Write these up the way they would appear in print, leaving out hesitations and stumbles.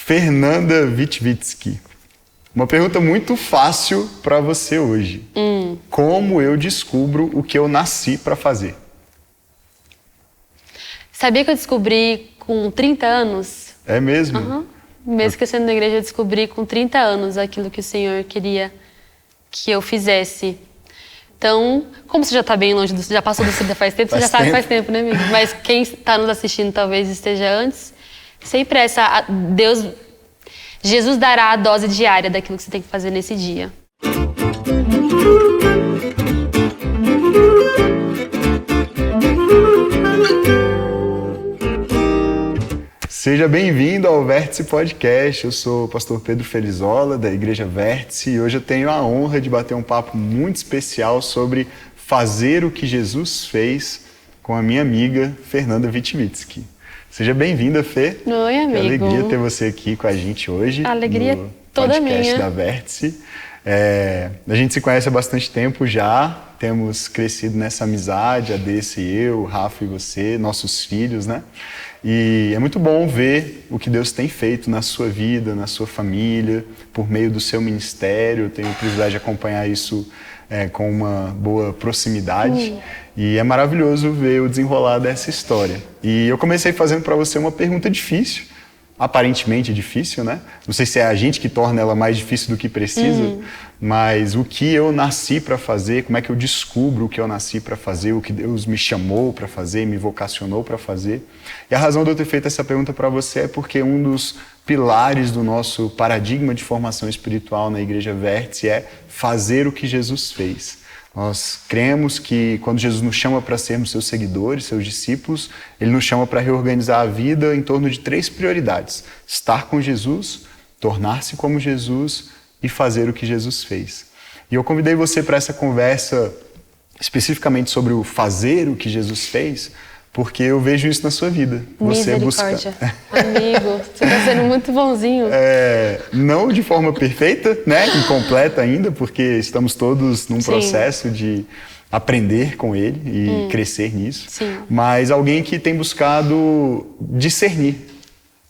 Fernanda Witwicki. Uma pergunta muito fácil para você hoje. Como eu descubro o que eu nasci para fazer? Sabia que eu descobri com 30 anos? É mesmo? Uhum. Mesmo que eu sendo na igreja, eu descobri com 30 anos aquilo que o Senhor queria que eu fizesse. Então, como você já está bem longe, já passou do 30 faz tempo, você já sabe faz tempo, né, amigo? Mas quem está nos assistindo talvez esteja antes, sem pressa, Jesus dará a dose diária daquilo que você tem que fazer nesse dia. Seja bem-vindo ao Vértice Podcast. Eu sou o pastor Pedro Felizola, da Igreja Vértice, e hoje eu tenho a honra de bater um papo muito especial sobre fazer o que Jesus fez com a minha amiga Fernanda Witwicki. Seja bem-vinda, Fê. Oi, amigo. Que alegria ter você aqui com a gente hoje. A alegria no toda podcast minha. Da Vértice. A gente se conhece há bastante tempo já, temos crescido nessa amizade, a Desse e eu, o Rafa e você, nossos filhos, né? E é muito bom ver o que Deus tem feito na sua vida, na sua família, por meio do seu ministério. Eu tenho o privilégio de acompanhar isso com uma boa proximidade. E é maravilhoso ver o desenrolar dessa história. E eu comecei fazendo para você uma pergunta difícil, aparentemente difícil, né? Não sei se é a gente que torna ela mais difícil do que precisa, mas o que eu nasci para fazer, como é que eu descubro o que eu nasci para fazer, o que Deus me chamou para fazer, me vocacionou para fazer. E a razão de eu ter feito essa pergunta para você é porque um dos pilares do nosso paradigma de formação espiritual na Igreja Vértice é fazer o que Jesus fez. Nós cremos que quando Jesus nos chama para sermos seus seguidores, seus discípulos, Ele nos chama para reorganizar a vida em torno de 3 prioridades: estar com Jesus, tornar-se como Jesus e fazer o que Jesus fez. E eu convidei você para essa conversa especificamente sobre o fazer o que Jesus fez, porque eu vejo isso na sua vida. Você Misericórdia. Amigo, você está sendo muito bonzinho. Não de forma perfeita, né? Incompleta ainda, porque estamos todos num processo de aprender com Ele e crescer nisso. Sim. Mas alguém que tem buscado discernir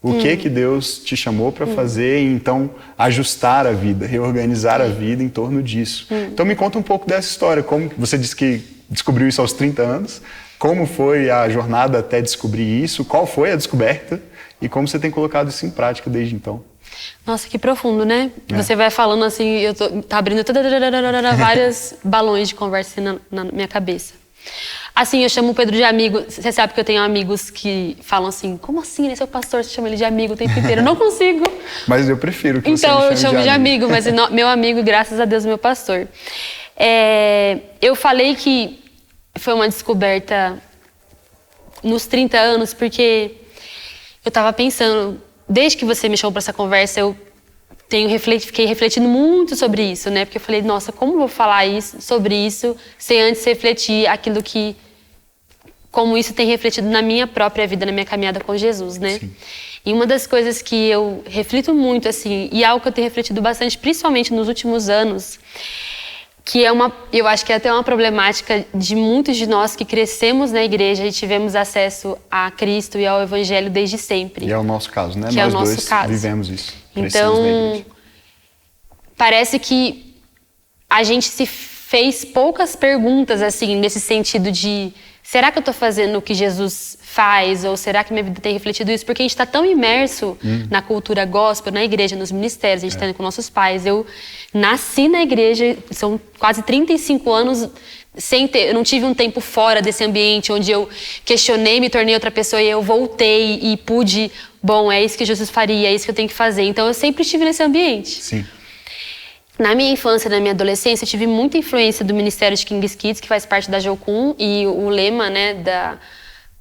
o que Deus te chamou para fazer e então ajustar a vida, reorganizar a vida em torno disso. Então me conta um pouco dessa história. Como você disse que descobriu isso aos 30 anos. Como foi a jornada até descobrir isso? Qual foi a descoberta? E como você tem colocado isso em prática desde então? Nossa, que profundo, né? Você vai falando assim, tá abrindo vários balões de conversa na minha cabeça. Assim, eu chamo o Pedro de amigo. Você sabe que eu tenho amigos que falam assim, como assim, né? Seu pastor, você chama ele de amigo o tempo inteiro. Eu não consigo. Mas eu prefiro que você então, me chame eu chamo de amigo, mas meu amigo, graças a Deus, meu pastor. Eu falei que foi uma descoberta nos 30 anos, porque eu estava pensando, desde que você me chamou para essa conversa, eu fiquei refletindo muito sobre isso, né? Porque eu falei, nossa, como eu vou falar sobre isso sem antes refletir como isso tem refletido na minha própria vida, na minha caminhada com Jesus, né? Sim. E uma das coisas que eu reflito muito, assim, e algo que eu tenho refletido bastante, principalmente nos últimos anos, que eu acho que é até uma problemática de muitos de nós que crescemos na igreja e tivemos acesso a Cristo e ao Evangelho desde sempre. E é o nosso caso, né? Que Nós é o nosso dois caso. vivemos isso. Crescemos na Então, igreja. parece que a gente se fez poucas perguntas, assim, nesse sentido de será que eu estou fazendo o que Jesus faz? Ou será que minha vida tem refletido isso? Porque a gente está tão imerso na cultura gospel, na igreja, nos ministérios, a gente está indo com nossos pais. Eu nasci na igreja, são quase 35 anos, eu não tive um tempo fora desse ambiente, onde eu questionei, me tornei outra pessoa e eu voltei e pude, é isso que Jesus faria, é isso que eu tenho que fazer. Então eu sempre estive nesse ambiente. Sim. Na minha infância, na minha adolescência, eu tive muita influência do Ministério de King's Kids, que faz parte da Jocum, e o lema, né,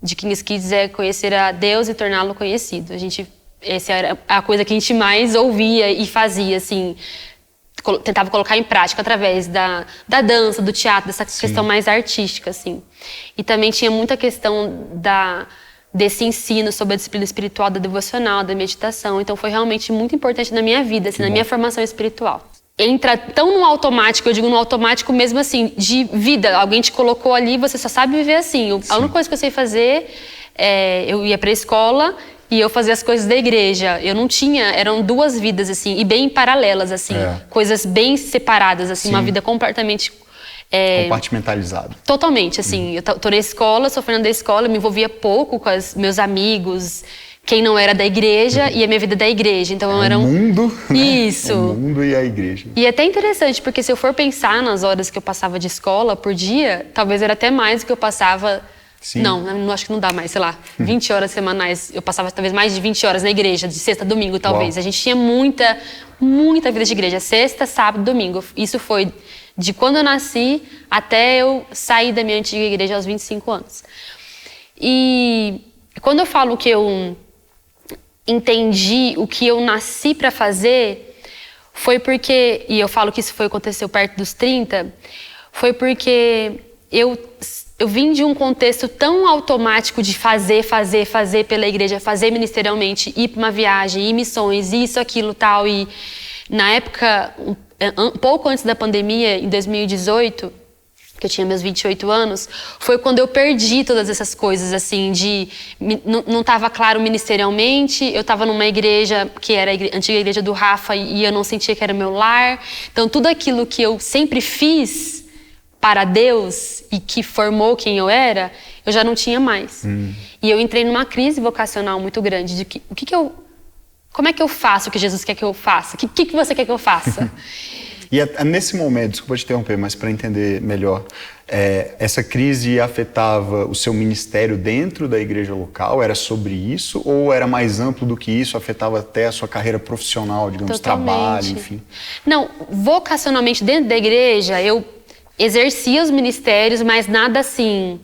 de King's Kids é conhecer a Deus e torná-lo conhecido. Essa era a coisa que a gente mais ouvia e fazia, assim, tentava colocar em prática através da dança, do teatro, dessa questão mais artística, assim. E também tinha muita questão desse ensino sobre a disciplina espiritual, da devocional, da meditação. Então foi realmente muito importante na minha vida, assim, na minha formação espiritual. Entra tão no automático, eu digo no automático mesmo assim, de vida. Alguém te colocou ali, você só sabe viver assim. A única coisa que eu sei fazer eu ia pra escola e eu fazia as coisas da igreja. Eu não tinha, eram duas vidas, assim, e bem paralelas, assim, coisas bem separadas, assim, uma vida completamente... compartimentalizado. Totalmente, assim, eu tô na escola, sou Fernanda da escola, me envolvia pouco com meus amigos, quem não era da igreja e a minha vida da igreja, então era um mundo, né? Isso. O mundo e a igreja. E é até interessante, porque se eu for pensar nas horas que eu passava de escola por dia, talvez era até mais do que eu passava... Sim. Não, acho que não dá mais, sei lá, 20 horas semanais. Eu passava talvez mais de 20 horas na igreja, de sexta a domingo, talvez. Uau. A gente tinha muita vida de igreja, sexta, sábado, domingo. Isso foi de quando eu nasci até eu sair da minha antiga igreja aos 25 anos. E quando eu falo que eu entendi o que eu nasci para fazer, foi porque, e eu falo que isso aconteceu perto dos 30, foi porque eu vim de um contexto tão automático de fazer pela igreja, fazer ministerialmente, ir para uma viagem, ir missões, isso, aquilo, tal. E na época, um pouco antes da pandemia, em 2018, que eu tinha meus 28 anos, foi quando eu perdi todas essas coisas, assim, não estava claro ministerialmente, eu estava numa igreja que era a antiga igreja do Rafa e eu não sentia que era meu lar. Então, tudo aquilo que eu sempre fiz para Deus e que formou quem eu era, eu já não tinha mais. E eu entrei numa crise vocacional muito grande de como é que eu faço o que Jesus quer que eu faça? O que você quer que eu faça? E nesse momento, desculpa te interromper, mas para entender melhor, essa crise afetava o seu ministério dentro da igreja local? Era sobre isso? Ou era mais amplo do que isso? Afetava até a sua carreira profissional, digamos, trabalho, enfim? Não, vocacionalmente dentro da igreja, eu exercia os ministérios, mas nada assim,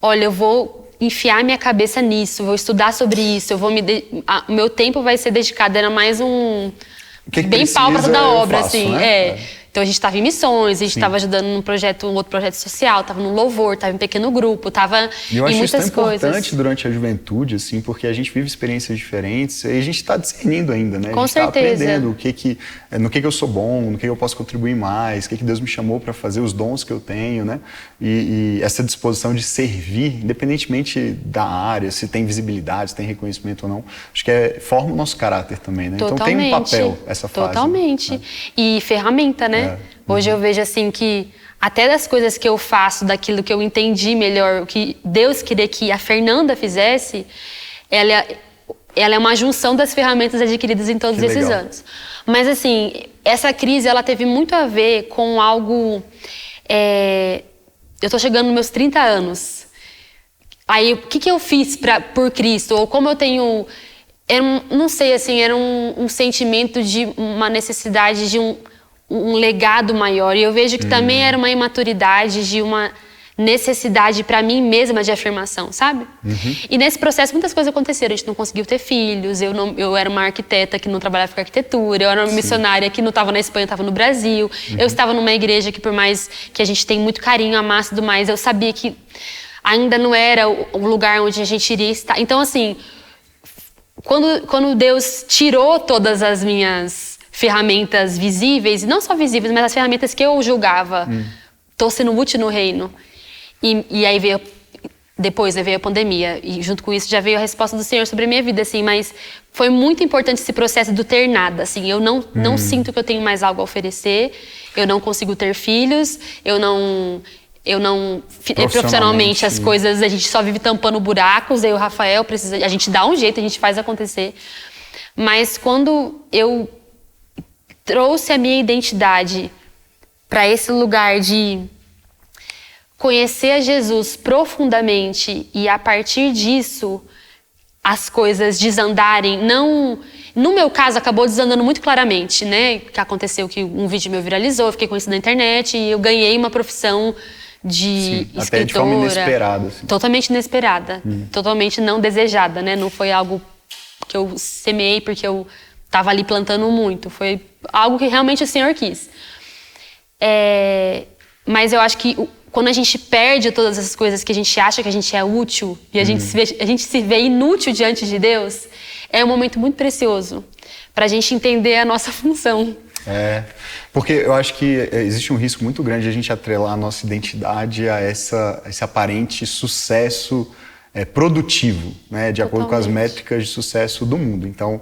olha, eu vou enfiar minha cabeça nisso, vou estudar sobre isso, o meu tempo vai ser dedicado, era mais bem pálpito da obra, faço, assim, né? Então a gente estava em missões, a gente estava ajudando num outro projeto social, estava no louvor, estava em pequeno grupo, estava em muitas coisas. E eu acho isso tão importante durante a juventude, assim, porque a gente vive experiências diferentes e a gente está discernindo ainda, né? Com a gente está aprendendo no que eu sou bom, no que eu posso contribuir mais, o que Deus me chamou para fazer, os dons que eu tenho, né? E essa disposição de servir, independentemente da área, se tem visibilidade, se tem reconhecimento ou não, acho que forma o nosso caráter também, né? Totalmente. Então tem um papel essa fase. Totalmente. Né? E ferramenta, né? Hoje eu vejo assim que até das coisas que eu faço, daquilo que eu entendi melhor, o que Deus queria que a Fernanda fizesse, ela é uma junção das ferramentas adquiridas em todos esses anos. Mas assim, essa crise ela teve muito a ver com algo... eu tô chegando nos meus 30 anos. Aí, o que eu fiz por Cristo? Ou como eu tenho... não sei, assim, era um sentimento de uma necessidade de um legado maior. E eu vejo que também era uma imaturidade de uma necessidade para mim mesma de afirmação, sabe? E nesse processo muitas coisas aconteceram. A gente não conseguiu ter filhos, eu era uma arquiteta que não trabalhava com arquitetura, eu era uma missionária que não estava na Espanha, estava no Brasil. Eu estava numa igreja que, por mais que a gente tem muito carinho, amasse e tudo mais, eu sabia que ainda não era o lugar onde a gente iria estar. Então, assim, quando Deus tirou todas as minhas ferramentas visíveis, não só visíveis, mas as ferramentas que eu julgava, estou sendo útil no reino. E aí depois veio a pandemia, e junto com isso já veio a resposta do Senhor sobre a minha vida, assim, mas foi muito importante esse processo do ter nada, assim, eu não sinto que eu tenho mais algo a oferecer, eu não consigo ter filhos, eu não profissionalmente as coisas, a gente só vive tampando buracos, aí o Rafael a gente dá um jeito, a gente faz acontecer. Mas quando eu trouxe a minha identidade para esse lugar de conhecer a Jesus profundamente e a partir disso as coisas desandarem, no meu caso acabou desandando muito claramente, né? Que aconteceu que um vídeo meu viralizou, eu fiquei conhecida na internet e eu ganhei uma profissão de escritora. Até de forma inesperada. Assim. Totalmente inesperada, totalmente não desejada, né? Não foi algo que eu semeei porque eu estava ali plantando muito, foi algo que realmente o Senhor quis. Mas eu acho que quando a gente perde todas essas coisas que a gente acha que a gente é útil e a gente se vê inútil diante de Deus, é um momento muito precioso para a gente entender a nossa função. Porque eu acho que existe um risco muito grande de a gente atrelar a nossa identidade a esse aparente sucesso produtivo, né? De acordo com as métricas de sucesso do mundo. Então,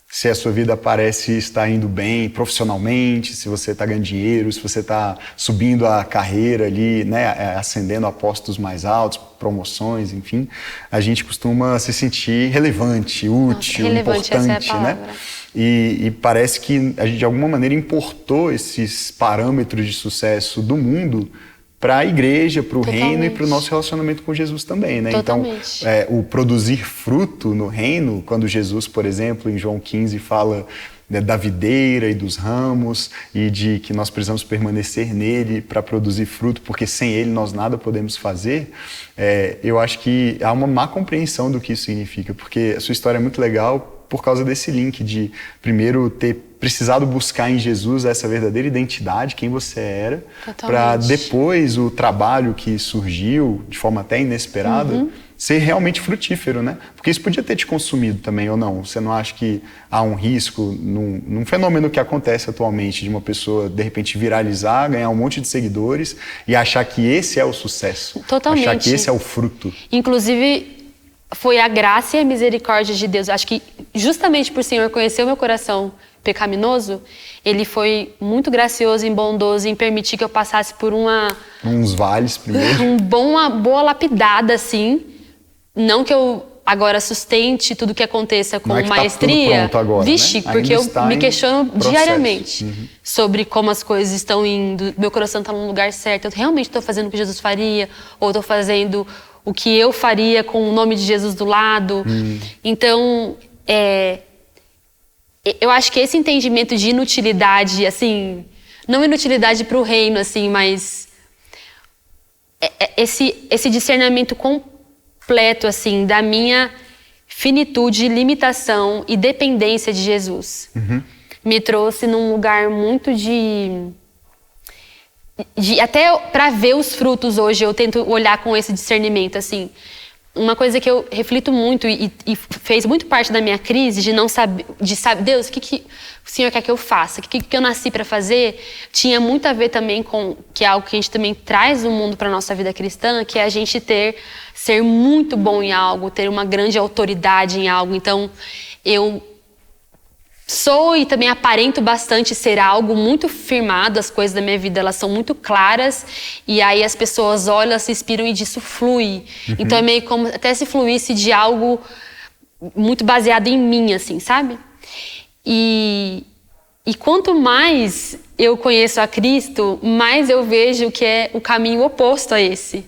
se a sua vida parece estar indo bem profissionalmente, se você está ganhando dinheiro, se você está subindo a carreira ali, né, ascendendo a postos mais altos, promoções, enfim, a gente costuma se sentir relevante, útil, importante, né? E parece que a gente de alguma maneira importou esses parâmetros de sucesso do mundo para a igreja, para o reino e para o nosso relacionamento com Jesus também, né? Totalmente. Então, o produzir fruto no reino, quando Jesus, por exemplo, em João 15 fala, né, da videira e dos ramos e de que nós precisamos permanecer nele para produzir fruto, porque sem ele nós nada podemos fazer, eu acho que há uma má compreensão do que isso significa, porque a sua história é muito legal por causa desse link de, primeiro, ter precisado buscar em Jesus essa verdadeira identidade, quem você era, para depois o trabalho que surgiu de forma até inesperada ser realmente frutífero, né? Porque isso podia ter te consumido também, ou não? Você não acha que há um risco num fenômeno que acontece atualmente de uma pessoa, de repente, viralizar, ganhar um monte de seguidores e achar que esse é o sucesso? Totalmente. Achar que esse é o fruto? Inclusive, foi a graça e a misericórdia de Deus. Acho que justamente por o Senhor conhecer o meu coração pecaminoso, Ele foi muito gracioso e bondoso em permitir que eu passasse por uns vales primeiro. Uma boa lapidada, assim. Não que eu agora sustente tudo que aconteça com maestria. Tá pronto agora, vixe, né? porque eu me questiono diariamente sobre como as coisas estão indo. Meu coração está no lugar certo. Eu realmente estou fazendo o que Jesus faria? Ou estou fazendo o que eu faria com o nome de Jesus do lado? Então, eu acho que esse entendimento de inutilidade, assim, não inutilidade para o reino, assim, mas esse discernimento completo, assim, da minha finitude, limitação e dependência de Jesus, me trouxe num lugar muito de até para ver os frutos hoje, eu tento olhar com esse discernimento, assim. Uma coisa que eu reflito muito e fez muito parte da minha crise de não saber, Deus, o que o Senhor quer que eu faça? O que eu nasci para fazer? Tinha muito a ver também com, que é algo que a gente também traz no mundo para nossa vida cristã, que é a gente ser muito bom em algo, ter uma grande autoridade em algo. Então, eu sou e também aparento bastante ser algo muito firmado, as coisas da minha vida, elas são muito claras, e aí as pessoas olham, elas se inspiram e disso flui. Então é meio como até se fluísse de algo muito baseado em mim, assim, sabe? E quanto mais eu conheço a Cristo, mais eu vejo que é o caminho oposto a esse.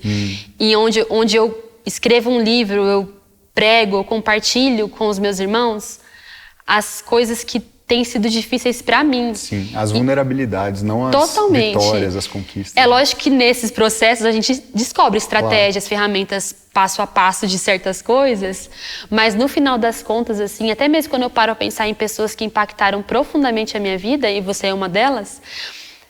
E onde eu escrevo um livro, eu prego, eu compartilho com os meus irmãos as coisas que têm sido difíceis para mim. Sim, as vulnerabilidades, não as vitórias, as conquistas. É lógico que nesses processos a gente descobre estratégias, ferramentas passo a passo de certas coisas, mas no final das contas, assim, até mesmo quando eu paro a pensar em pessoas que impactaram profundamente a minha vida, e você é uma delas,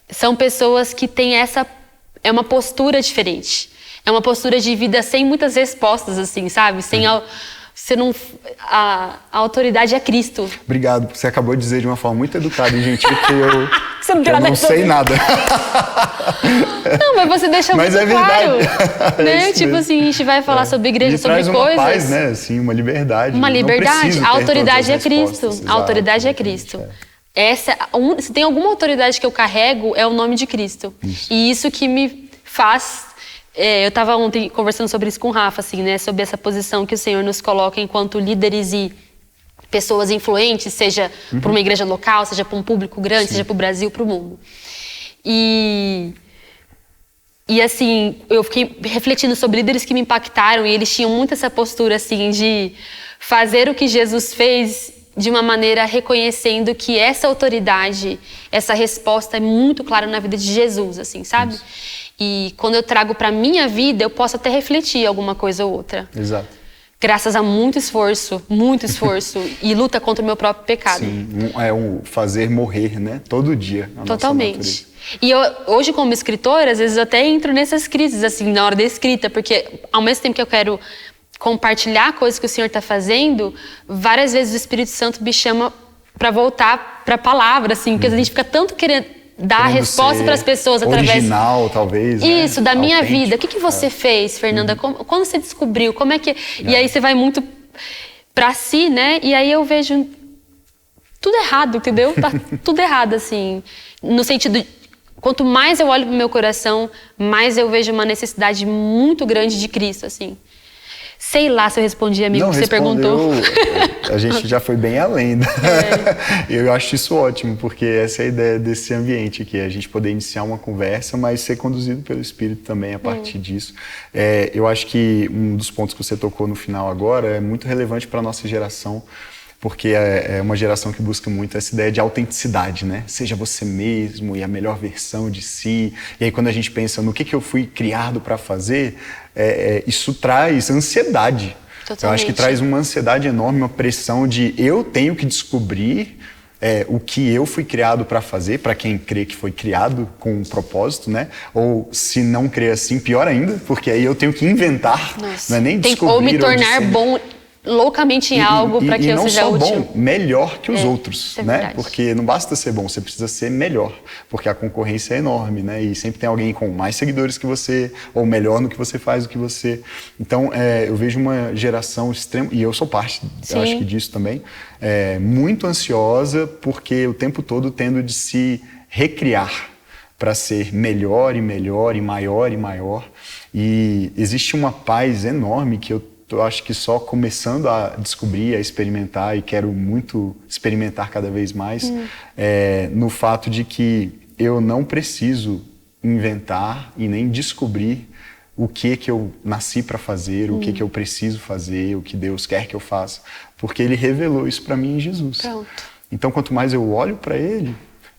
são pessoas que têm é uma postura diferente. É uma postura de vida sem muitas respostas, assim, sabe? A autoridade é Cristo. Obrigado. Você acabou de dizer de uma forma muito educada e gentil que eu não sei nada. Não, mas você deixa muito claro. Né? Tipo mesmo. Assim, a gente vai falar sobre igreja, sobre traz coisas. Uma paz, né? Assim, uma liberdade. Uma liberdade. A autoridade é Cristo. Exato, a autoridade é Cristo. Se tem alguma autoridade que eu carrego, é o nome de Cristo. Isso. E isso que me faz... eu estava ontem conversando sobre isso com o Rafa, assim, né? Sobre essa posição que o Senhor nos coloca enquanto líderes e pessoas influentes, seja para uma igreja local, seja para um público grande, seja para o Brasil, para o mundo. E assim, eu fiquei refletindo sobre líderes que me impactaram e eles tinham muito essa postura, assim, de fazer o que Jesus fez de uma maneira reconhecendo que essa autoridade, essa resposta é muito clara na vida de Jesus, assim, sabe? Isso. E quando eu trago para minha vida, eu posso até refletir alguma coisa ou outra. Exato. Graças a muito esforço e luta contra o meu próprio pecado. Sim, é um fazer morrer, né? Todo dia. Totalmente. E eu, hoje, como escritora, às vezes eu até entro nessas crises, assim, na hora da escrita, porque ao mesmo tempo que eu quero compartilhar coisas que o Senhor está fazendo, várias vezes o Espírito Santo me chama para voltar para a palavra, assim, porque a gente fica tanto querendo dar a resposta para as pessoas através... original, talvez, né? Isso, da minha Autêntico. vida. O que você fez, Fernanda? Quando você descobriu? Como é que... E aí você vai muito para si, né? E aí eu vejo tudo errado, entendeu? Tá tudo errado, assim. No sentido... Quanto mais eu olho pro meu coração, mais eu vejo uma necessidade muito grande de Cristo, assim. Sei lá se eu respondi, amigo, o que você perguntou. A gente já foi bem além. Eu acho isso ótimo, porque essa é a ideia desse ambiente aqui, a gente poder iniciar uma conversa, mas ser conduzido pelo Espírito também a partir disso. Eu acho que um dos pontos que você tocou no final agora é muito relevante para a nossa geração, porque é uma geração que busca muito essa ideia de autenticidade, né? Seja você mesmo e a melhor versão de si. E aí quando a gente pensa no que eu fui criado para fazer, isso traz ansiedade. Totalmente. Eu acho que traz uma ansiedade enorme, uma pressão de eu tenho que descobrir o que eu fui criado para fazer, para quem crê que foi criado com um propósito, né? Ou se não crê assim, pior ainda, porque aí eu tenho que inventar, não é nem descobrir. Ou me tornar bom loucamente em algo para que eu seja útil. E não só bom, melhor que os outros, isso é né? verdade. Porque não basta ser bom, você precisa ser melhor, porque a concorrência é enorme, né? E sempre tem alguém com mais seguidores que você, ou melhor no que você faz do que você. Então, eu vejo uma geração extrema, e eu sou parte, eu acho que disso também, muito ansiosa, porque o tempo todo tendo de se recriar para ser melhor e melhor e maior e maior. E existe uma paz enorme que eu acho que só começando a descobrir, a experimentar, e quero muito experimentar cada vez mais, no fato de que eu não preciso inventar e nem descobrir o que eu nasci para fazer, o que eu preciso fazer, o que Deus quer que eu faça, porque Ele revelou isso para mim em Jesus. Pronto. Então, quanto mais eu olho para Ele,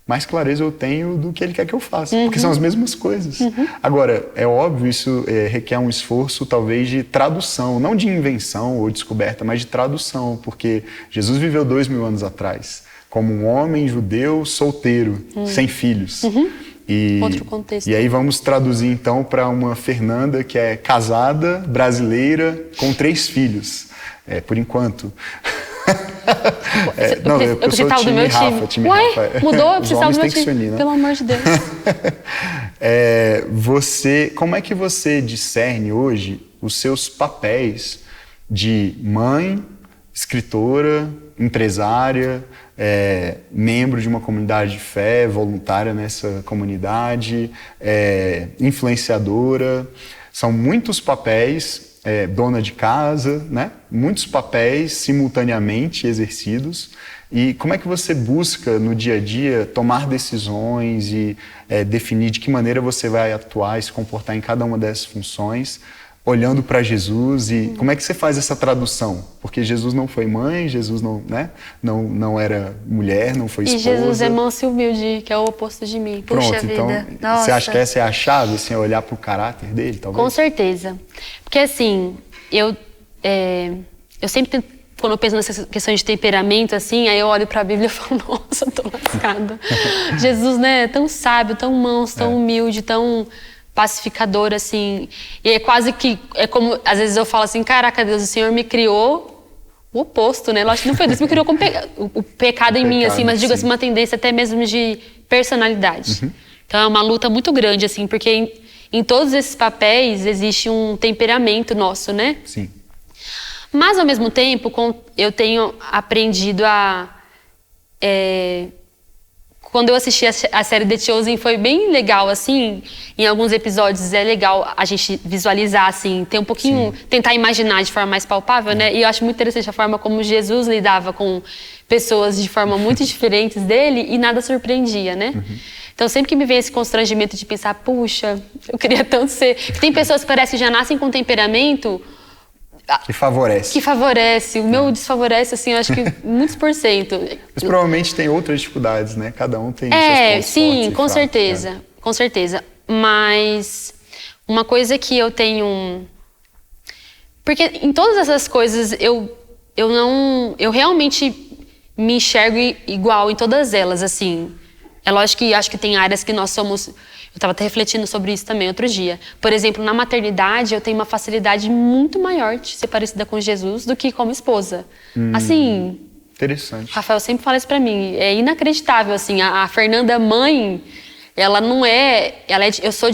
mais clareza eu tenho do que Ele quer que eu faça, porque são as mesmas coisas. Agora, é óbvio, isso requer um esforço talvez de tradução, não de invenção ou descoberta, mas de tradução, porque Jesus viveu 2000 anos atrás, como um homem judeu solteiro, sem filhos. Outro contexto. E aí vamos traduzir então para uma Fernanda que é casada, brasileira, com 3 filhos, por enquanto. Eu preciso do meu time. Ué, Rafa. mudou? Eu precisava do meu time. Se unir, né? Pelo amor de Deus. Como é que você discerne hoje os seus papéis de mãe, escritora, empresária, membro de uma comunidade de fé, voluntária nessa comunidade, influenciadora? São muitos papéis. Dona de casa, né? Muitos papéis simultaneamente exercidos. E como é que você busca no dia a dia tomar decisões e definir de que maneira você vai atuar e se comportar em cada uma dessas funções, olhando para Jesus? E como é que você faz essa tradução? Porque Jesus não foi mãe, Jesus não, né? não era mulher, não foi esposa. E Jesus é manso e humilde, que é o oposto de mim. Puxa Pronto, vida. então Nossa. você acha que essa é a chave, assim, olhar para o caráter dele, talvez? Com certeza. Porque assim, eu sempre tento, quando eu penso nessa questão de temperamento, assim, aí eu olho para a Bíblia e falo, nossa, tô lascada. Jesus, né, tão sábio, tão manso, tão humilde, tão pacificador, assim. E é quase que, como, às vezes eu falo assim, caraca, Deus, o Senhor me criou o oposto, né? Lógico que não foi Deus, me criou com o pecado em mim, assim, mas digo assim, uma tendência até mesmo de personalidade. Então é uma luta muito grande, assim, porque em todos esses papéis existe um temperamento nosso, né? Sim. Mas, ao mesmo tempo, eu tenho aprendido a... Quando eu assisti a série The Chosen, foi bem legal, assim. Em alguns episódios é legal a gente visualizar, assim, ter um pouquinho... Tentar imaginar de forma mais palpável, né? E eu acho muito interessante a forma como Jesus lidava com pessoas de forma muito diferentes dele e nada surpreendia, né? Então, sempre que me vem esse constrangimento de pensar, puxa, eu queria tanto ser... Tem pessoas que parecem que já nascem com temperamento... Que favorece. Que favorece. O meu desfavorece, assim, eu acho que muitos %. Mas provavelmente tem outras dificuldades, né? Cada um tem seus pontos sim, fortes e com fracos, certeza. né? Com certeza. Mas uma coisa que eu tenho... Porque em todas essas coisas eu realmente me enxergo igual em todas elas, assim. É lógico que acho que tem áreas que nós somos... Eu estava até refletindo sobre isso também outro dia. Por exemplo, na maternidade, eu tenho uma facilidade muito maior de ser parecida com Jesus do que como esposa. Assim... Interessante. Rafael sempre fala isso pra mim. É inacreditável, assim. A Fernanda mãe ela não é...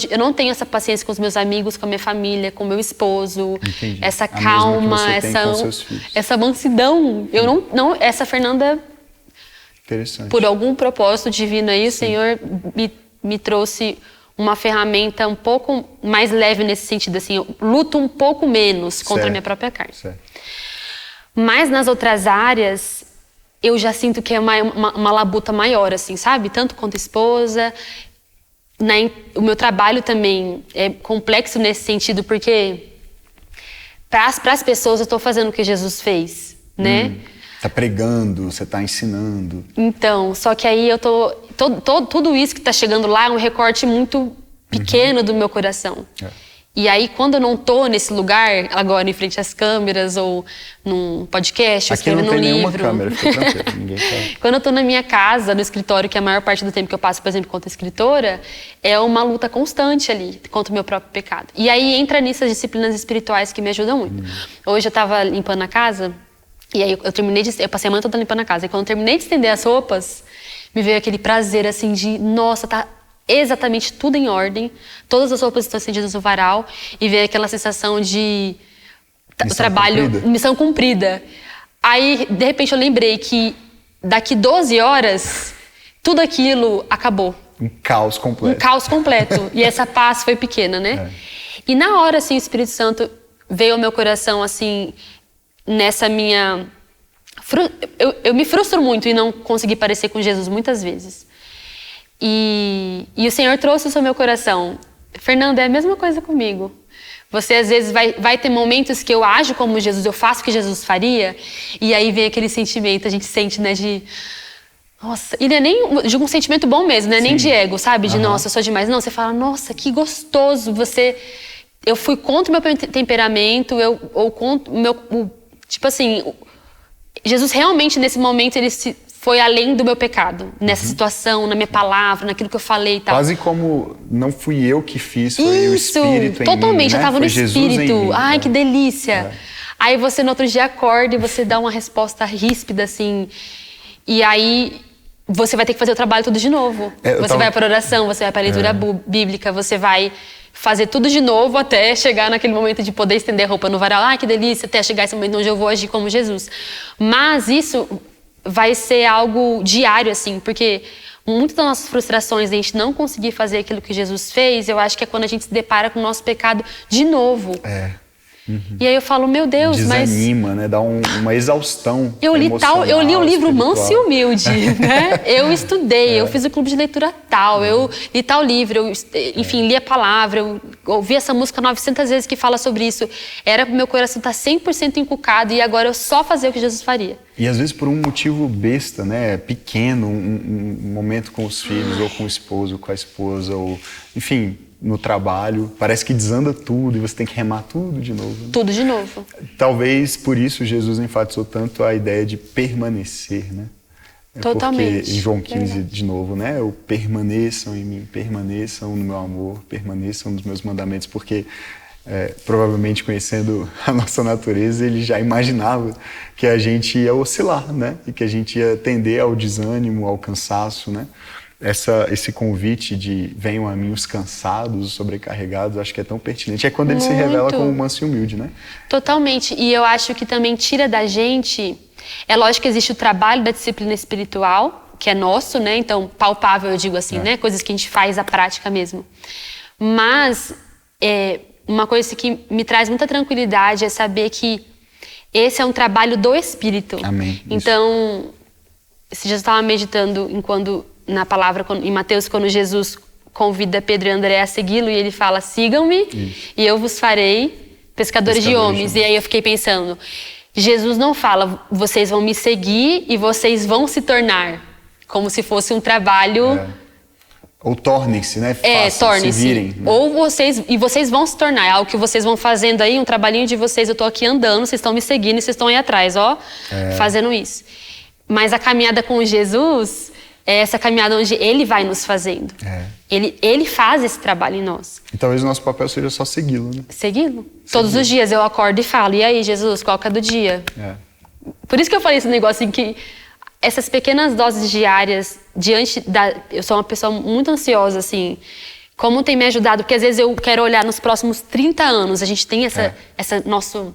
eu não tenho essa paciência com os meus amigos, com a minha família, com o meu esposo. Entendi. Essa A calma, mesma que você tem com seus filhos. essa mansidão. Eu não... Essa Fernanda... Interessante. Por algum propósito divino aí, o Senhor me trouxe uma ferramenta um pouco mais leve nesse sentido, assim, eu luto um pouco menos contra a minha própria carne. Certo. Mas nas outras áreas, eu já sinto que é uma labuta maior, assim, sabe? Tanto quanto esposa. O meu trabalho também é complexo nesse sentido, porque para as pessoas eu estou fazendo o que Jesus fez, né? Tá pregando, você tá ensinando. Então, só que aí eu tô... tudo isso que tá chegando lá é um recorte muito pequeno do meu coração. E aí, quando eu não tô nesse lugar, agora em frente às câmeras, ou num podcast, ou escrevendo um livro... Aqui não tem nenhuma câmera, fica tranquilo, ninguém tá... Quando eu tô na minha casa, no escritório, que é a maior parte do tempo que eu passo, por exemplo, enquanto escritora, é uma luta constante ali, contra o meu próprio pecado. E aí, entra nisso as disciplinas espirituais que me ajudam muito. Hoje eu tava limpando a casa... E aí eu passei a manhã toda limpando a casa. E quando eu terminei de estender as roupas, me veio aquele prazer assim de, nossa, tá exatamente tudo em ordem. Todas as roupas estão estendidas no varal. E veio aquela sensação de missão cumprida. Aí, de repente, eu lembrei que daqui 12 horas, tudo aquilo acabou. Um caos completo. Um caos completo. E essa paz foi pequena, né? E na hora, assim, o Espírito Santo veio ao meu coração, assim... Nessa minha... Eu me frustro muito em não conseguir parecer com Jesus muitas vezes. E o Senhor trouxe isso ao meu coração. Fernanda, é a mesma coisa comigo. Você, às vezes, vai ter momentos que eu ajo como Jesus, eu faço o que Jesus faria, e aí vem aquele sentimento, a gente sente, né, de... Nossa, e não é nem de um sentimento bom mesmo, não é nem de ego, sabe? De, nossa, eu sou demais. Não, você fala, nossa, que gostoso, eu fui contra o meu temperamento, ou contra o meu... Tipo assim, Jesus realmente nesse momento ele foi além do meu pecado, nessa situação, na minha palavra, naquilo que eu falei e tal. Quase como não fui eu que fiz, foi o Espírito em totalmente, mim, eu tava foi no Jesus em Espírito. mim, Ai, que delícia. Aí você no outro dia acorda e você dá uma resposta ríspida assim. E aí você vai ter que fazer o trabalho tudo de novo. Você vai para oração, você vai para leitura bíblica, você vai fazer tudo de novo até chegar naquele momento de poder estender a roupa no varal. Ai, que delícia, até chegar esse momento onde eu vou agir como Jesus. Mas isso vai ser algo diário, assim, porque muitas das nossas frustrações de a gente não conseguir fazer aquilo que Jesus fez, eu acho que é quando a gente se depara com o nosso pecado de novo. E aí eu falo, meu Deus, desanima, né? Dá uma exaustão. Eu li o livro Manso e Humilde, né? Eu estudei, eu fiz o clube de leitura tal, eu li tal livro, enfim, li a palavra, eu ouvi essa música 900 vezes que fala sobre isso. Era pro meu coração estar 100% encucado e agora eu só fazer o que Jesus faria. E às vezes por um motivo besta, né? Pequeno, um momento com os filhos, ou com o esposo, com a esposa, ou enfim... no trabalho, parece que desanda tudo e você tem que remar tudo de novo. Né? Tudo de novo. Talvez por isso Jesus enfatizou tanto a ideia de permanecer, né? Totalmente. Porque em João 15, de novo, né? O permaneçam em mim, permaneçam no meu amor, permaneçam nos meus mandamentos, porque provavelmente conhecendo a nossa natureza, ele já imaginava que a gente ia oscilar, né? E que a gente ia tender ao desânimo, ao cansaço, né? Esse convite de venham a mim os cansados, os sobrecarregados, acho que é tão pertinente. É quando ele se revela como manso e humilde, né? Totalmente. E eu acho que também tira da gente... É lógico que existe o trabalho da disciplina espiritual, que é nosso, né? Então, palpável, eu digo assim, né? Coisas que a gente faz à prática mesmo. Mas uma coisa que me traz muita tranquilidade é saber que esse é um trabalho do Espírito. Amém. Então, se já estava meditando na palavra, em Mateus, quando Jesus convida Pedro e André a segui-lo, e ele fala, sigam-me, e eu vos farei pescadores de homens. E aí eu fiquei pensando, Jesus não fala, vocês vão me seguir e vocês vão se tornar, como se fosse um trabalho... Ou tornem-se, né? Tornem-se. Se virem. Né? Ou vocês vão se tornar, é algo que vocês vão fazendo aí, um trabalhinho de vocês, eu tô aqui andando, vocês estão me seguindo, vocês estão aí atrás, fazendo isso. Mas a caminhada com Jesus... é essa caminhada onde Ele vai nos fazendo. Ele faz esse trabalho em nós. E talvez o nosso papel seja só segui-lo, né? Segui-lo. Todos os dias eu acordo e falo, e aí, Jesus, qual que é do dia? É. Por isso que eu falei esse negócio assim, que essas pequenas doses diárias eu sou uma pessoa muito ansiosa, assim, como tem me ajudado, porque às vezes eu quero olhar nos próximos 30 anos, a gente tem essa nosso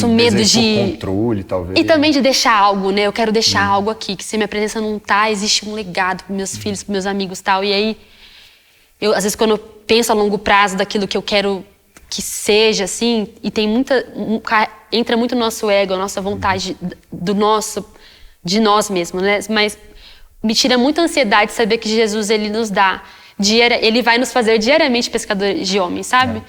medo de controle, talvez. E também de deixar algo, né? Eu quero deixar algo aqui, que se minha presença não tá, existe um legado para meus filhos, para meus amigos, tal. E aí às vezes quando eu penso a longo prazo daquilo que eu quero que seja, assim, e tem entra muito o nosso ego, a nossa vontade de nós mesmos, né? Mas me tira muita ansiedade saber que Jesus, ele nos dá, ele vai nos fazer diariamente pescadores de homens, sabe?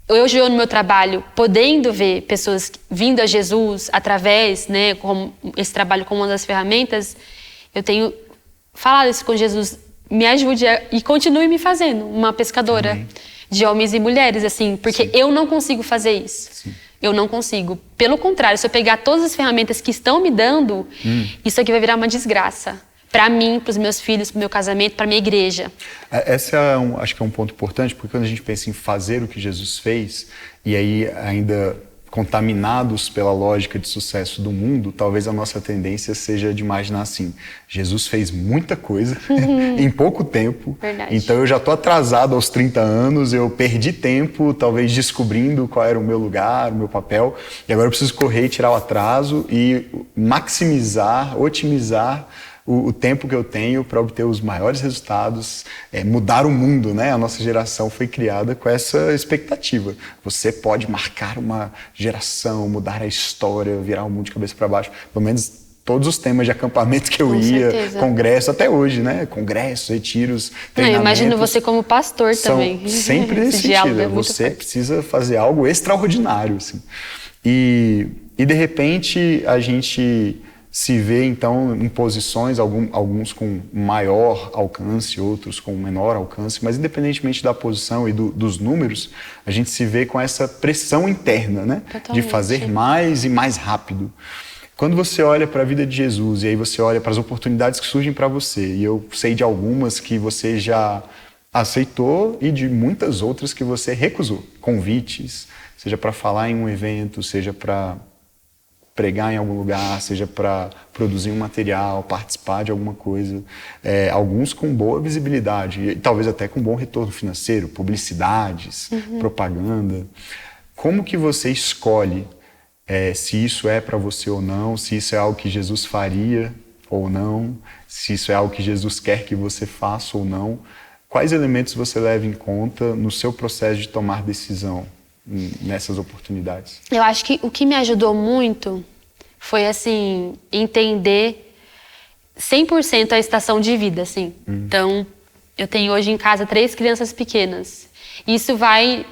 Hoje eu no meu trabalho, podendo ver pessoas vindo a Jesus através, né, esse trabalho como uma das ferramentas, eu tenho falado isso com Jesus, me ajude e continue me fazendo uma pescadora de homens e mulheres, assim, porque eu não consigo fazer isso. Sim. Eu não consigo. Pelo contrário, se eu pegar todas as ferramentas que estão me dando, isso aqui vai virar uma desgraça. Para mim, para os meus filhos, para o meu casamento, para a minha igreja. Esse acho que é um ponto importante, porque quando a gente pensa em fazer o que Jesus fez, e aí ainda contaminados pela lógica de sucesso do mundo, talvez a nossa tendência seja de imaginar assim, Jesus fez muita coisa em pouco tempo, Verdade. Então eu já estou atrasado aos 30 anos, eu perdi tempo, talvez descobrindo qual era o meu lugar, o meu papel, e agora eu preciso correr e tirar o atraso e maximizar, otimizar o tempo que eu tenho para obter os maiores resultados, mudar o mundo, né? A nossa geração foi criada com essa expectativa. Você pode marcar uma geração, mudar a história, virar o mundo de cabeça para baixo. Pelo menos todos os temas de acampamento que eu ia, certeza. Congresso, até hoje, né? Congressos, retiros, treinamentos. Imagino você como pastor também. Sempre nesse sentido. Você precisa fazer algo extraordinário, assim. E de repente a gente se vê, então, em posições, alguns com maior alcance, outros com menor alcance, mas independentemente da posição e dos números, a gente se vê com essa pressão interna, né? De fazer mais e mais rápido. Quando você olha para a vida de Jesus e aí você olha para as oportunidades que surgem para você, e eu sei de algumas que você já aceitou e de muitas outras que você recusou, convites, seja para falar em um evento, seja para pregar em algum lugar, seja para produzir um material, participar de alguma coisa. Alguns com boa visibilidade, e talvez até com bom retorno financeiro, publicidades, propaganda. Como que você escolhe se isso é para você ou não, se isso é algo que Jesus faria ou não, se isso é algo que Jesus quer que você faça ou não? Quais elementos você leva em conta no seu processo de tomar decisão nessas oportunidades? Eu acho que o que me ajudou muito foi, assim, entender 100% a estação de vida, assim. Então, eu tenho hoje em casa 3 crianças pequenas. Isso vai...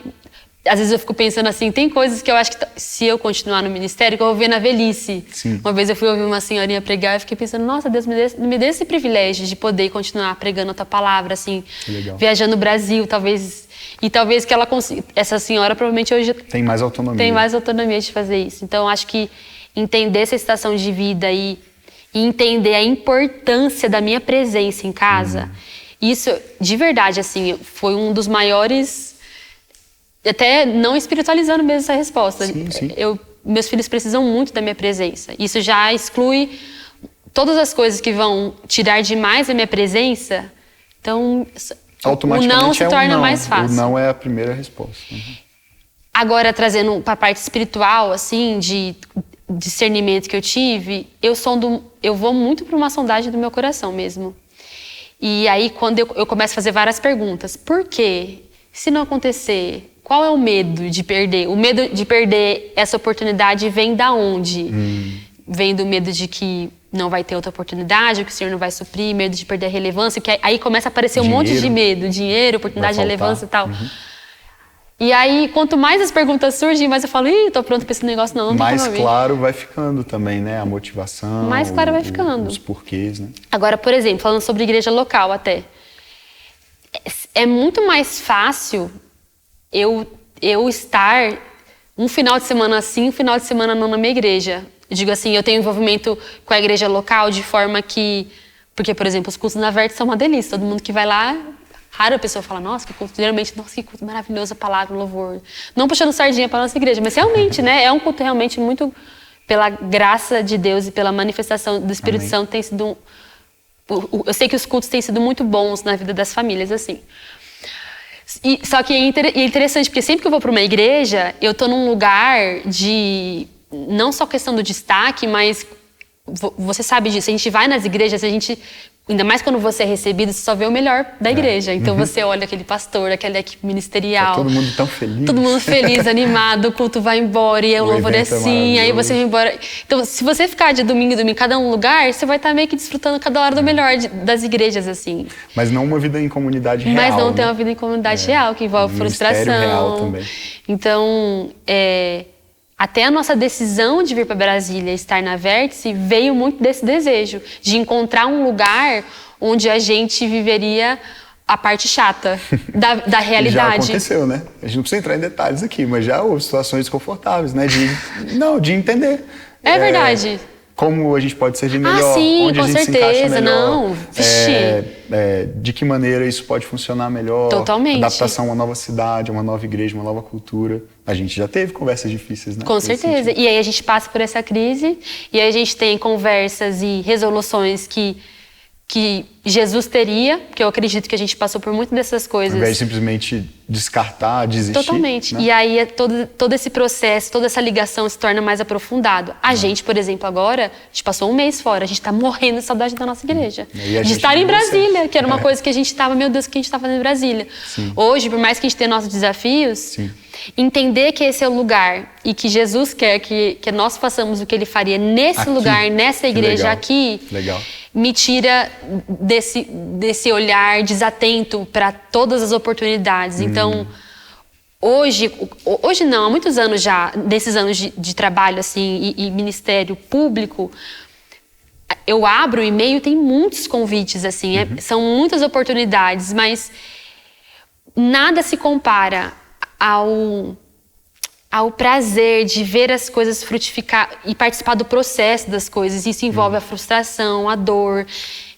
Às vezes eu fico pensando assim, tem coisas que eu acho que se eu continuar no ministério, que eu vou ver na velhice. Sim. Uma vez eu fui ouvir uma senhorinha pregar e fiquei pensando, nossa, Deus me dê esse privilégio de poder continuar pregando a tua palavra, assim, viajando o Brasil, talvez... E talvez que ela consiga... Essa senhora provavelmente hoje... Tem mais autonomia. Tem mais autonomia de fazer isso. Então, acho que entender essa estação de vida e entender a importância da minha presença em casa, isso, de verdade, assim, foi um dos maiores... Até não espiritualizando mesmo essa resposta. Sim, sim. Meus filhos precisam muito da minha presença. Isso já exclui todas as coisas que vão tirar demais a minha presença. Então... automaticamente o não se torna mais fácil. O não é a primeira resposta. Agora, trazendo para a parte espiritual, assim, de discernimento que eu tive, eu vou muito para uma sondagem do meu coração mesmo. E aí, quando eu começo a fazer várias perguntas. Por quê? Se não acontecer, qual é o medo de perder? O medo de perder essa oportunidade vem da onde? Vem do medo de que não vai ter outra oportunidade, que o Senhor não vai suprir, medo de perder a relevância, que aí começa a aparecer um monte de medo, dinheiro, oportunidade, relevância e tal. E aí, quanto mais as perguntas surgem, mais eu falo, tô pronto para esse negócio, não mais claro vai ficando também, né? A motivação. Mais claro vai ficando. Os porquês, né? Agora, por exemplo, falando sobre igreja local até. É muito mais fácil eu estar um final de semana assim, um final de semana não na minha igreja. Eu digo assim, eu tenho envolvimento com a igreja local de forma que... Porque, por exemplo, os cultos na Verte são uma delícia. Todo mundo que vai lá, raro a pessoa fala, nossa, que culto. Geralmente, nossa, que culto maravilhoso, a palavra, o louvor. Não puxando sardinha para a nossa igreja, mas realmente, né? É um culto realmente muito... Pela graça de Deus e pela manifestação do Espírito Santo, tem sido Eu sei que os cultos têm sido muito bons na vida das famílias, assim. Só que é interessante, porque sempre que eu vou para uma igreja, eu tô num lugar de... Não só questão do destaque, mas... Você sabe disso, a gente vai nas igrejas, ainda mais quando você é recebido, você só vê o melhor da igreja. Então você olha aquele pastor, aquela equipe ministerial. Tá todo mundo tão feliz. Todo mundo feliz, animado, o culto vai embora, e o louvor é assim, aí você vai embora. Então, se você ficar de domingo em domingo em cada um lugar, você vai estar meio que desfrutando cada hora do melhor das igrejas, assim. Mas não uma vida em comunidade real. Mas não né? tem uma vida em comunidade real, que envolve frustração. Real também. Então, até a nossa decisão de vir para Brasília, estar na Vértice, veio muito desse desejo de encontrar um lugar onde a gente viveria a parte chata da realidade. Já aconteceu, né? A gente não precisa entrar em detalhes aqui, mas já houve situações desconfortáveis, né? De entender. É verdade. Como a gente pode servir melhor, sim, onde a gente certeza, se encaixa melhor. Não. De que maneira isso pode funcionar melhor. Totalmente. Adaptação a uma nova cidade, a uma nova igreja, uma nova cultura. A gente já teve conversas difíceis, né? Com certeza. E aí a gente passa por essa crise e aí a gente tem conversas e resoluções que Jesus teria, porque eu acredito que a gente passou por muito dessas coisas. Ao invés de simplesmente descartar, desistir. Totalmente. Né? E aí todo esse processo, toda essa ligação se torna mais aprofundado. A gente, por exemplo, agora, a gente passou um mês fora, a gente está morrendo de saudade da nossa igreja. De estar em Brasília, que era uma coisa que a gente estava, meu Deus, o que a gente está fazendo em Brasília? Sim. Hoje, por mais que a gente tenha nossos desafios, Sim. entender que esse é o lugar e que Jesus quer que nós façamos o que Ele faria nesse aqui. Lugar, nessa igreja Legal. Aqui, Legal. me tira desse olhar desatento para todas as oportunidades. Então, hoje não, há muitos anos já, desses anos de trabalho assim, e ministério público, eu abro o e-mail, tem muitos convites, assim, são muitas oportunidades, mas nada se compara ao prazer de ver as coisas frutificar e participar do processo das coisas. Isso envolve a frustração, a dor.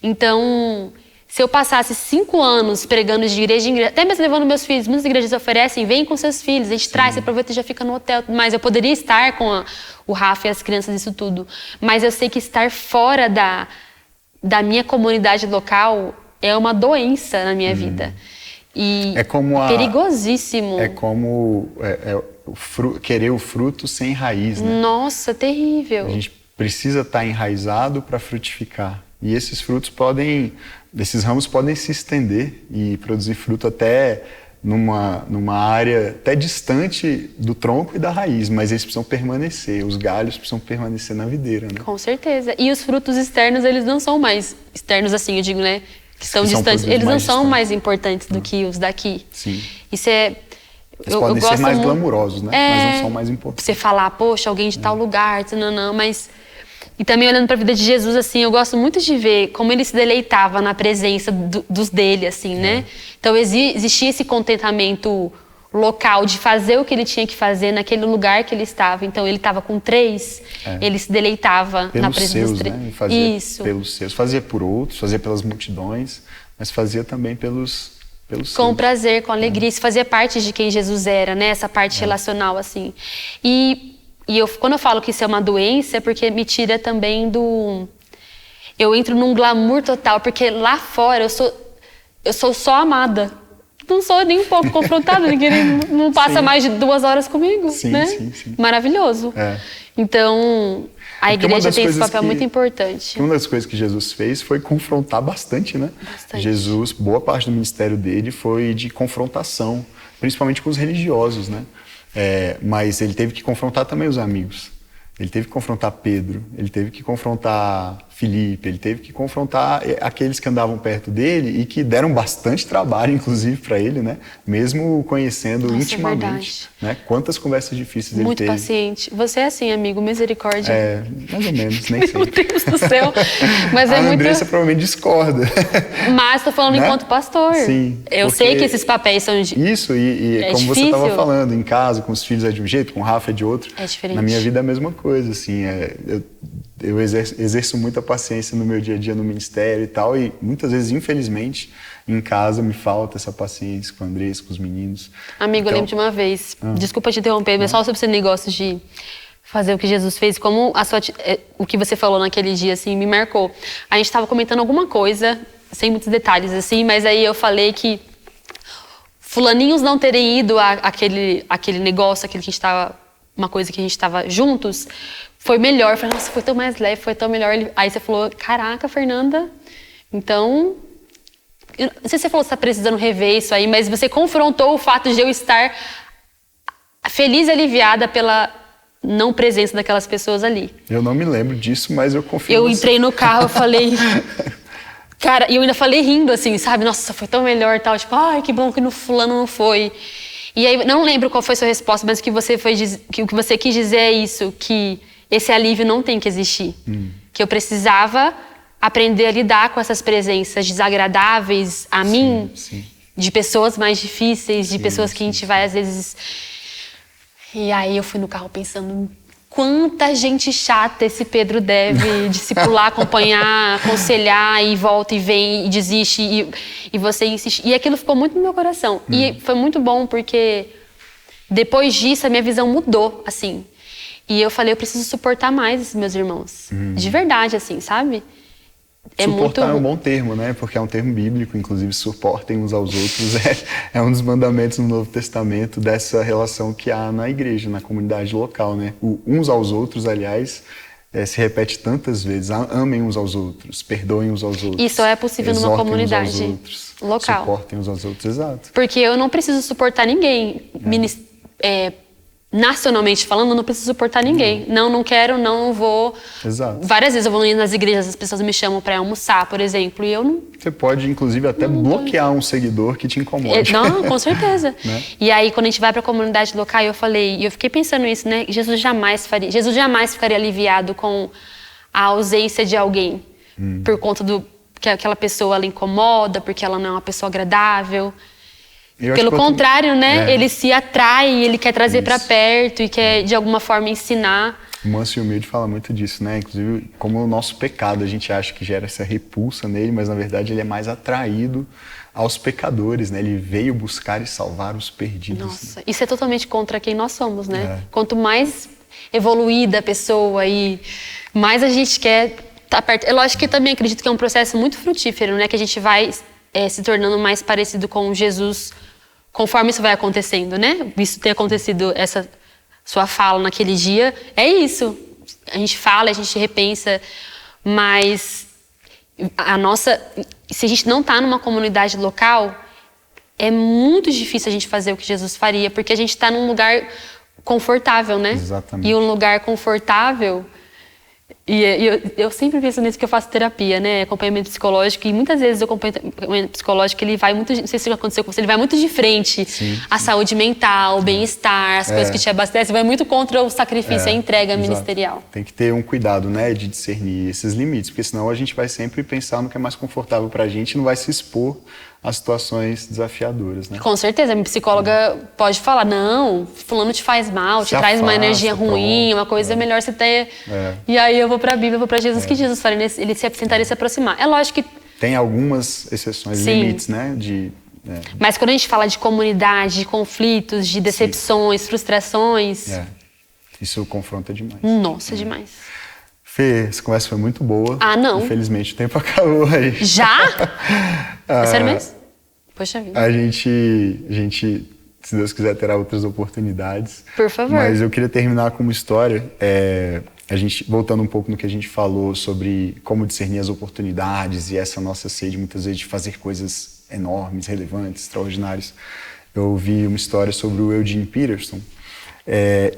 Então, se eu passasse 5 anos pregando de igreja em igreja, até mesmo levando meus filhos, muitas igrejas oferecem, vem com seus filhos, a gente traz, você aproveita e já fica no hotel. Mas eu poderia estar com o Rafa e as crianças, isso tudo. Mas eu sei que estar fora da minha comunidade local é uma doença na minha vida. E perigosíssimo. É como querer o fruto sem raiz, né? Nossa, terrível. A gente precisa estar enraizado para frutificar. E esses esses ramos podem se estender e produzir fruto até numa área até distante do tronco e da raiz, mas eles precisam permanecer, os galhos precisam permanecer na videira, né? Com certeza. E os frutos externos, eles não são mais externos assim, eu digo, né? Que são distantes. Eles não são mais importantes do que os daqui. Sim. Isso é... Eles podem ser mais glamurosos, né? Mas não são mais importantes. Você falar, poxa, alguém de tal lugar, não, mas... E também olhando para a vida de Jesus, assim, eu gosto muito de ver como ele se deleitava na presença dos dele, assim, né? Então existia esse contentamento local de fazer o que ele tinha que fazer naquele lugar que ele estava. Então ele estava com 3, ele se deleitava na presença dos 3. Né? Fazia pelos seus, fazia por outros, fazia pelas multidões, mas fazia também pelos seus. Com prazer, com alegria, isso fazia parte de quem Jesus era, né? Essa parte relacional, assim. E quando eu falo que isso é uma doença, é porque me tira também eu entro num glamour total, porque lá fora eu sou só amada. Não sou nem um pouco confrontada, ninguém não passa mais de 2 horas comigo, né? Sim. Maravilhoso. Então, a igreja tem esse papel muito importante. Uma das coisas que Jesus fez foi confrontar bastante, né? Jesus, boa parte do ministério dele foi de confrontação, principalmente com os religiosos, né? Mas ele teve que confrontar também os amigos. Ele teve que confrontar Pedro, ele teve que confrontar Filipe, ele teve que confrontar aqueles que andavam perto dele e que deram bastante trabalho, inclusive, para ele, né? Mesmo o conhecendo intimamente. Né? Quantas conversas difíceis ele teve. Muito paciente. Você é assim, amigo, misericórdia. Mais ou menos, nem sei. Meu Deus do céu. Mas a Andressa provavelmente discorda. Mas estou falando né? enquanto pastor. Sim. Eu sei que esses papéis são... Isso, e como difícil. você estava falando, em casa, com os filhos é de um jeito, com o Rafa é de outro. É diferente. Na minha vida é a mesma coisa, assim. Eu exerço muita paciência no meu dia a dia no ministério e tal, e muitas vezes, infelizmente, em casa me falta essa paciência com o Andrés, com os meninos. Amigo, eu lembro de uma vez, desculpa te interromper, mas só sobre esse negócio de fazer o que Jesus fez, como o que você falou naquele dia, assim, me marcou. A gente estava comentando alguma coisa, sem muitos detalhes, assim, mas aí eu falei que fulaninhos não terem ido àquele negócio, aquele que a gente estava, uma coisa que a gente estava juntos, foi melhor. Eu falei, nossa, foi tão mais leve, foi tão melhor. Aí você falou, caraca, Fernanda, então... Eu não sei se você falou que você está precisando rever isso aí, mas você confrontou o fato de eu estar feliz e aliviada pela não presença daquelas pessoas ali. Eu não me lembro disso, mas eu confio. Eu entrei no carro, eu falei... Cara, e eu ainda falei rindo, assim, sabe? Nossa, foi tão melhor e tal. Tipo, ai, que bom que no fulano não foi. E aí, não lembro qual foi a sua resposta, mas o que você quis dizer é isso, que esse alívio não tem que existir. Que eu precisava aprender a lidar com essas presenças desagradáveis a mim, de pessoas mais difíceis, de pessoas que a gente vai, às vezes... E aí eu fui no carro pensando... Quanta gente chata esse Pedro deve discipular, acompanhar, aconselhar e volta e vem e desiste e você insiste. E aquilo ficou muito no meu coração. E foi muito bom porque depois disso a minha visão mudou, assim. E eu falei, eu preciso suportar mais esses meus irmãos. De verdade, assim, sabe? Suportar é um bom termo, né? Porque é um termo bíblico, inclusive suportem uns aos outros. É um dos mandamentos no Novo Testamento dessa relação que há na igreja, na comunidade local, né? O uns aos outros, aliás, se repete tantas vezes. Amem uns aos outros, perdoem uns aos outros. Isso é possível numa comunidade local. Suportem uns aos outros, exato. Porque eu não preciso suportar ninguém. Nacionalmente falando, eu não preciso suportar ninguém. Não quero, não vou. Exato. Várias vezes eu vou nas igrejas, as pessoas me chamam para almoçar, por exemplo, e eu não... Você pode, inclusive, até bloquear um seguidor que te incomode. Não, com certeza. Né? E aí, quando a gente vai para a comunidade local, eu fiquei pensando nisso, né? Jesus jamais ficaria aliviado com a ausência de alguém. Por conta que aquela pessoa ela incomoda, porque ela não é uma pessoa agradável. Pelo contrário, né? Ele se atrai, ele quer trazer para perto e quer, de alguma forma, ensinar. O Manso e Humilde fala muito disso, né? Inclusive, como o nosso pecado, a gente acha que gera essa repulsa nele, mas, na verdade, ele é mais atraído aos pecadores, né? Ele veio buscar e salvar os perdidos. Nossa, isso é totalmente contra quem nós somos, né? Quanto mais evoluída a pessoa e mais a gente quer estar perto. Eu lógico que também acredito que é um processo muito frutífero, né? Que a gente vai se tornando mais parecido com Jesus conforme isso vai acontecendo, né? Isso ter acontecido, essa sua fala naquele dia, é isso. A gente fala, a gente repensa, mas se a gente não está numa comunidade local, é muito difícil a gente fazer o que Jesus faria, porque a gente está num lugar confortável, né? Exatamente. E um lugar confortável... E eu sempre penso nisso, que eu faço terapia, né? Acompanhamento psicológico. E muitas vezes o acompanhamento psicológico, ele vai muito... Não sei se já aconteceu com você, ele vai muito de frente. À saúde mental, o bem-estar, as coisas que te abastecem. Vai muito contra o sacrifício, a entrega ministerial. Tem que ter um cuidado, né? De discernir esses limites. Porque senão a gente vai sempre pensar no que é mais confortável pra gente e não vai se expor a situações desafiadoras, né? Com certeza. A minha psicóloga pode falar, não, fulano te faz mal, te traz uma energia ruim, uma coisa melhor você ter... E aí eu vou pra Bíblia, eu vou pra Jesus, que Jesus faria, ele tentaria se aproximar. É lógico que... Tem algumas exceções, limites, né? Mas quando a gente fala de comunidade, de conflitos, de decepções, frustrações... Isso confronta demais. Nossa, demais. Fê, essa conversa foi muito boa. Não. Infelizmente o tempo acabou aí. Já? É sério mesmo? Poxa vida. A gente, se Deus quiser, terá outras oportunidades. Por favor. Mas eu queria terminar com uma história. A gente, voltando um pouco no que a gente falou sobre como discernir as oportunidades e essa nossa sede, muitas vezes, de fazer coisas enormes, relevantes, extraordinárias. Eu ouvi uma história sobre o Eugene Peterson.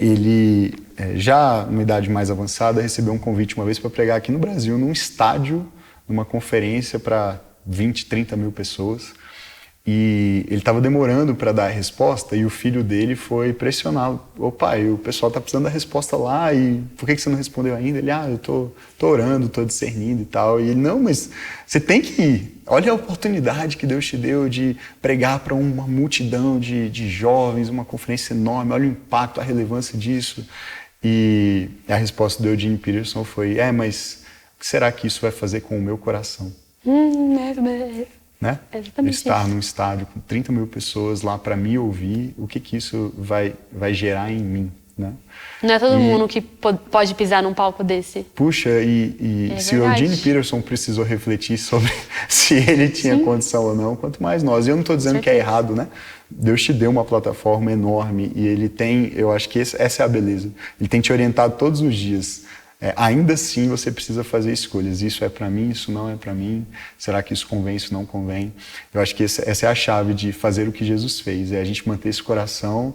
Ele, já numa idade mais avançada, recebeu um convite uma vez para pregar aqui no Brasil, num estádio, numa conferência para 20, 30 mil pessoas. E ele estava demorando para dar a resposta e o filho dele foi pressioná-lo. Ô pai, o pessoal está precisando da resposta lá e por que você não respondeu ainda? Ele, eu tô orando, tô discernindo e tal. E ele, não, mas você tem que ir. Olha a oportunidade que Deus te deu de pregar para uma multidão de jovens, uma conferência enorme, olha o impacto, a relevância disso. E a resposta do Eugene Peterson foi, mas o que será que isso vai fazer com o meu coração? Né? Estar num estádio com 30 mil pessoas lá para me ouvir, o que isso vai gerar em mim? né? Não é todo mundo que pode pisar num palco desse. Puxa, e se o verdade. Eugene Peterson precisou refletir sobre se ele tinha condição ou não, quanto mais nós. E eu não estou dizendo que é errado, né? Deus te deu uma plataforma enorme e ele tem, eu acho que essa é a beleza. Ele tem te orientado todos os dias. Ainda assim, você precisa fazer escolhas. Isso é para mim, isso não é para mim. Será que isso convém, isso não convém? Eu acho que essa é a chave de fazer o que Jesus fez. É a gente manter esse coração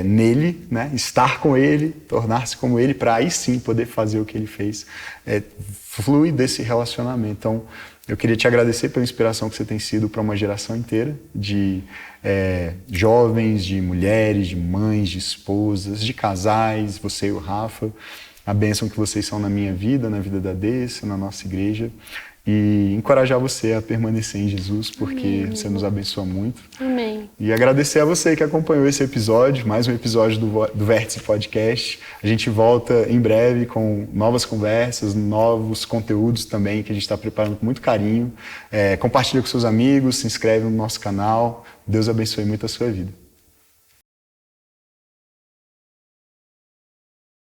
nele, né? Estar com ele, tornar-se como ele, para aí sim poder fazer o que ele fez. Flui desse relacionamento. Então, eu queria te agradecer pela inspiração que você tem sido para uma geração inteira de jovens, de mulheres, de mães, de esposas, de casais, você e o Rafa. A bênção que vocês são na minha vida, na vida da Dessa, na nossa igreja. E encorajar você a permanecer em Jesus, porque você nos abençoa muito. Amém. E agradecer a você que acompanhou esse episódio, mais um episódio do Vértice Podcast. A gente volta em breve com novas conversas, novos conteúdos também que a gente está preparando com muito carinho. Compartilha com seus amigos, se inscreve no nosso canal. Deus abençoe muito a sua vida.